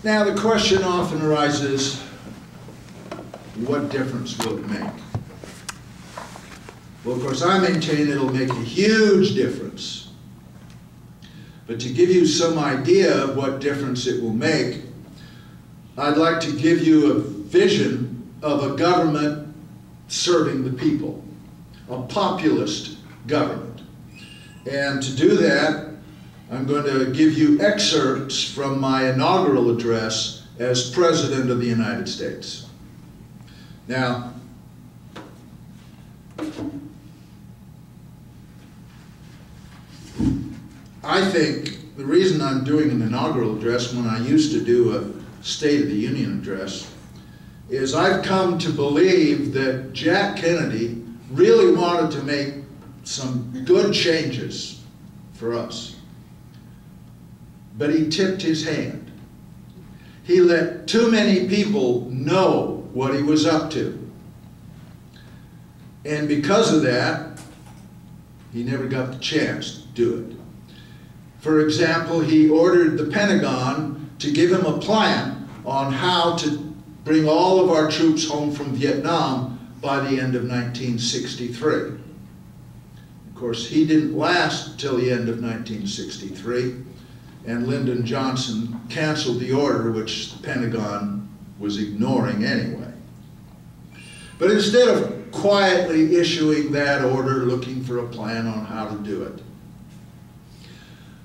Now the question often arises, what difference will it make? Well, of course, I maintain it'll make a huge difference. But to give you some idea of what difference it will make, I'd like to give you a vision of a government serving the people, a populist government. And to do that, I'm going to give you excerpts from my inaugural address as President of the United States. Now, I think the reason I'm doing an inaugural address when I used to do a State of the Union address is I've come to believe that Jack Kennedy really wanted to make some good changes for us. But he tipped his hand. He let too many people know what he was up to. And because of that, he never got the chance to do it. For example, he ordered the Pentagon to give him a plan on how to bring all of our troops home from Vietnam by the end of 1963. Of course, he didn't last till the end of 1963, and Lyndon Johnson canceled the order, which the Pentagon was ignoring anyway. But instead of quietly issuing that order, looking for a plan on how to do it,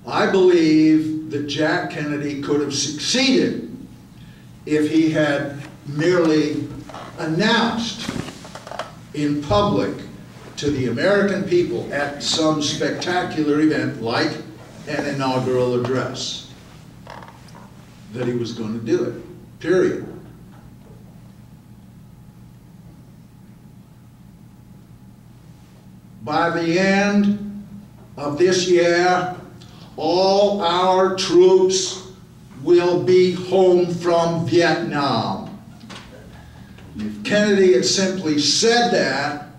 I believe that Jack Kennedy could have succeeded if he had merely announced in public to the American people at some spectacular event like an inaugural address that he was going to do it, period. By the end of this year, all our troops will be home from Vietnam. If Kennedy had simply said that,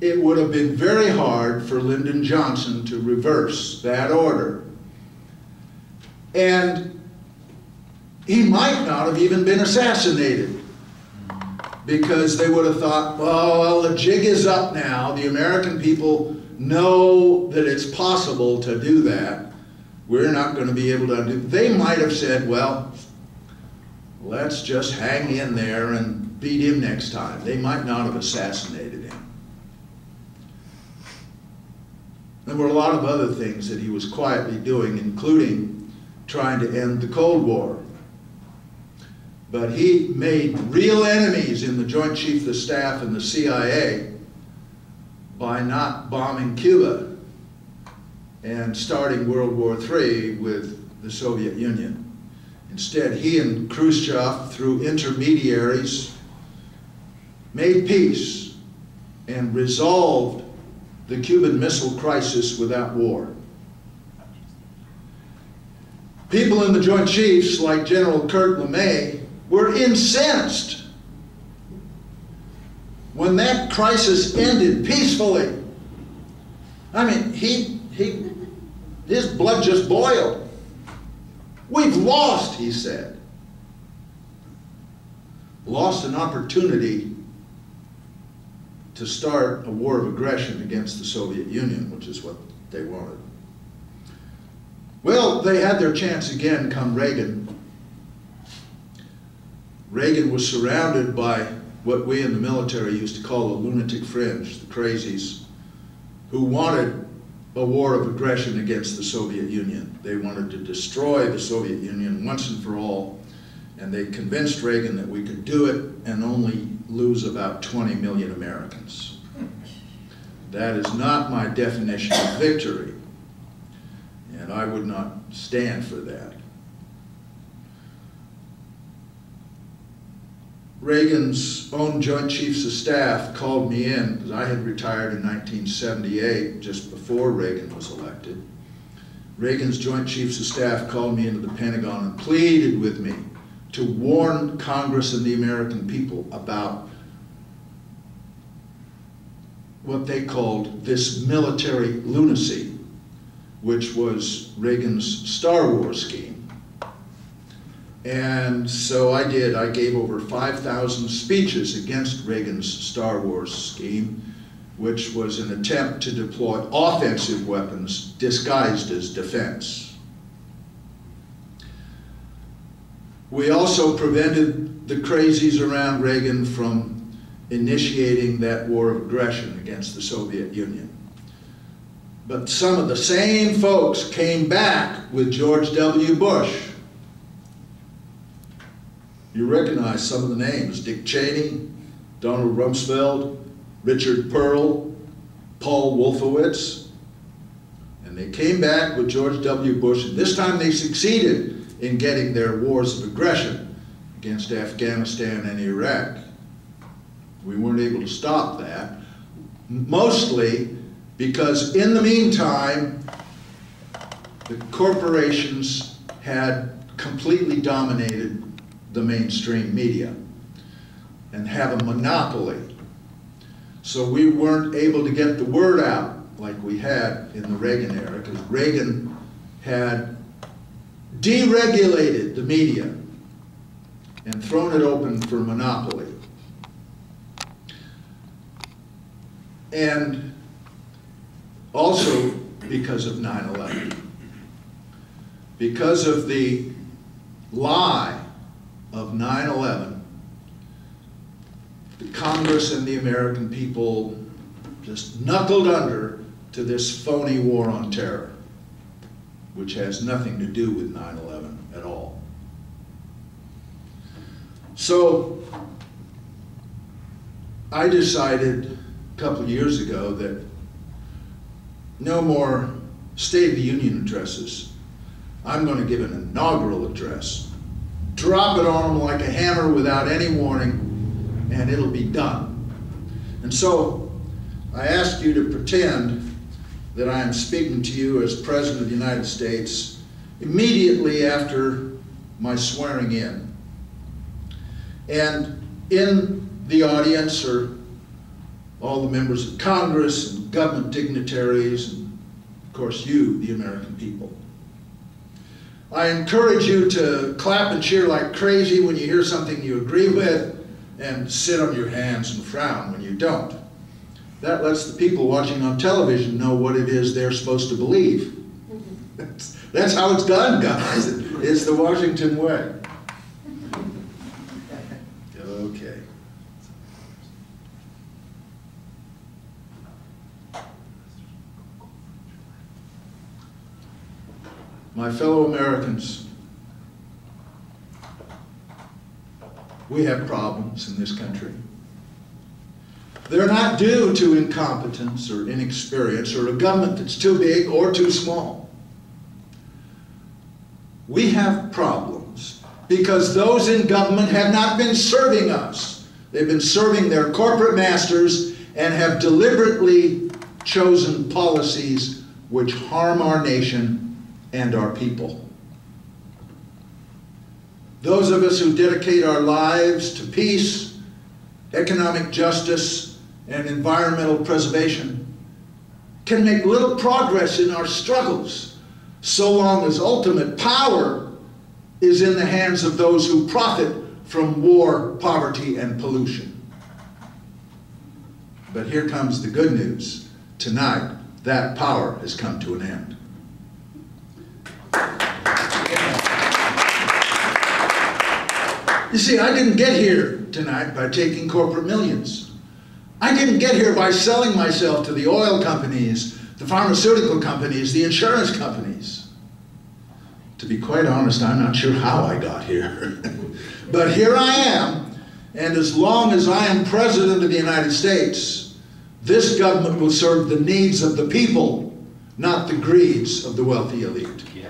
it would have been very hard for Lyndon Johnson to reverse that order. And he might not have even been assassinated, because they would have thought, well, the jig is up now. The American people know that it's possible to do that. We're not going to be able to do it. They might have said, well, let's just hang in there and beat him next time. They might not have assassinated him. There were a lot of other things that he was quietly doing, including trying to end the Cold War. But he made real enemies in the Joint Chiefs of Staff and the CIA by not bombing Cuba and starting World War III with the Soviet Union. Instead, he and Khrushchev, through intermediaries, made peace and resolved the Cuban Missile Crisis without war. People in the Joint Chiefs, like General Kurt LeMay, were incensed when that crisis ended peacefully. I mean, his blood just boiled. We've lost, he said. Lost an opportunity to start a war of aggression against the Soviet Union, which is what they wanted. Well, they had their chance again come Reagan. Reagan was surrounded by what we in the military used to call the lunatic fringe, the crazies, who wanted a war of aggression against the Soviet Union. They wanted to destroy the Soviet Union once and for all, and they convinced Reagan that we could do it and only lose about 20 million Americans. That is not my definition of victory, and I would not stand for that. Reagan's own Joint Chiefs of Staff called me in, because I had retired in 1978, just before Reagan was elected. Reagan's Joint Chiefs of Staff called me into the Pentagon and pleaded with me to warn Congress and the American people about what they called this military lunacy, which was Reagan's Star Wars scheme. And so I did. I gave over 5,000 speeches against Reagan's Star Wars scheme, which was an attempt to deploy offensive weapons disguised as defense. We also prevented the crazies around Reagan from initiating that war of aggression against the Soviet Union. But some of the same folks came back with George W. Bush. You recognize some of the names: Dick Cheney, Donald Rumsfeld, Richard Pearl, Paul Wolfowitz. And they came back with George W. Bush, and this time they succeeded in getting their wars of aggression against Afghanistan and Iraq. We weren't able to stop that, mostly because in the meantime, the corporations had completely dominated the mainstream media and have a monopoly. So we weren't able to get the word out like we had in the Reagan era, because Reagan had deregulated the media and thrown it open for monopoly. And also because of 9/11. Because of the lie of 9/11, the Congress and the American people just knuckled under to this phony war on terror, which has nothing to do with 9/11 at all. So I decided a couple of years ago that no more State of the Union addresses. I'm going to give an inaugural address. Drop it on them like a hammer without any warning, and it'll be done. And so I ask you to pretend that I am speaking to you as President of the United States immediately after my swearing in. And in the audience are all the members of Congress and government dignitaries, and of course you, the American people. I encourage you to clap and cheer like crazy when you hear something you agree with, and sit on your hands and frown when you don't. That lets the people watching on television know what it is they're supposed to believe. That's how it's done, guys. It's the Washington way. Okay. My fellow Americans, we have problems in this country. They're not due to incompetence or inexperience or a government that's too big or too small. We have problems because those in government have not been serving us. They've been serving their corporate masters and have deliberately chosen policies which harm our nation and our people. Those of us who dedicate our lives to peace, economic justice, and environmental preservation can make little progress in our struggles so long as ultimate power is in the hands of those who profit from war, poverty, and pollution. But here comes the good news. Tonight, that power has come to an end. You see, I didn't get here tonight by taking corporate millions. I didn't get here by selling myself to the oil companies, the pharmaceutical companies, the insurance companies. To be quite honest, I'm not sure how I got here. But here I am, and as long as I am President of the United States, this government will serve the needs of the people, not the greeds of the wealthy elite. Yeah.